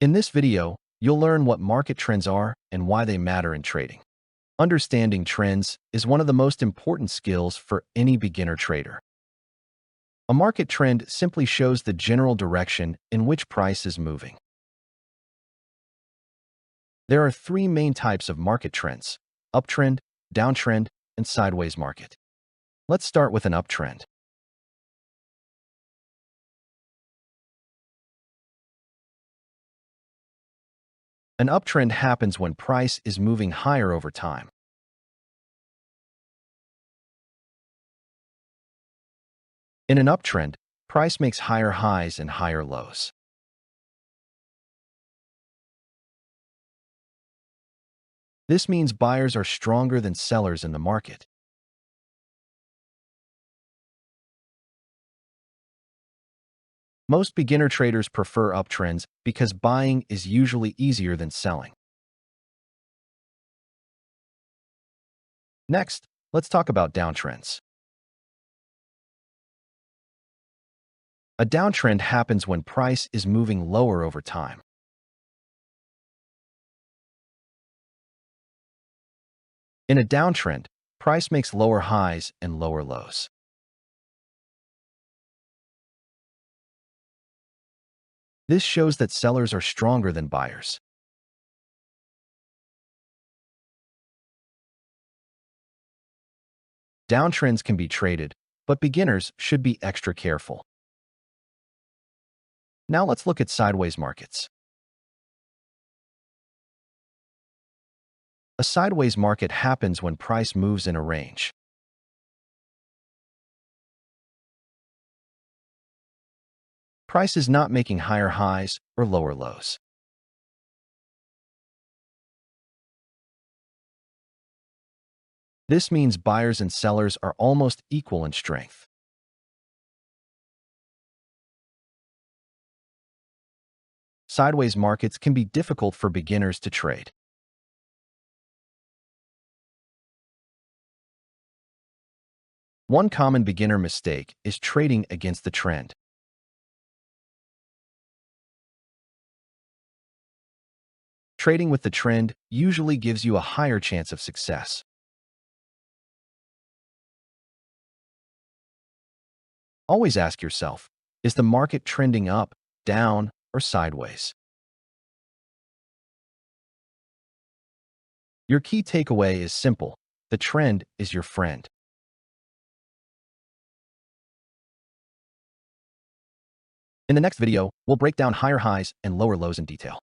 In this video, you'll learn what market trends are and why they matter in trading. Understanding trends is one of the most important skills for any beginner trader. A market trend simply shows the general direction in which price is moving. There are three main types of market trends: uptrend, downtrend, and sideways market. Let's start with an uptrend. An uptrend happens when price is moving higher over time. In an uptrend, price makes higher highs and higher lows. This means buyers are stronger than sellers in the market. Most beginner traders prefer uptrends because buying is usually easier than selling. Next, let's talk about downtrends. A downtrend happens when price is moving lower over time. In a downtrend, price makes lower highs and lower lows. This shows that sellers are stronger than buyers. Downtrends can be traded, but beginners should be extra careful. Now let's look at sideways markets. A sideways market happens when price moves in a range. Price is not making higher highs or lower lows. This means buyers and sellers are almost equal in strength. Sideways markets can be difficult for beginners to trade. One common beginner mistake is trading against the trend. Trading with the trend usually gives you a higher chance of success. Always ask yourself, is the market trending up, down, or sideways? Your key takeaway is simple: the trend is your friend. In the next video, we'll break down higher highs and lower lows in detail.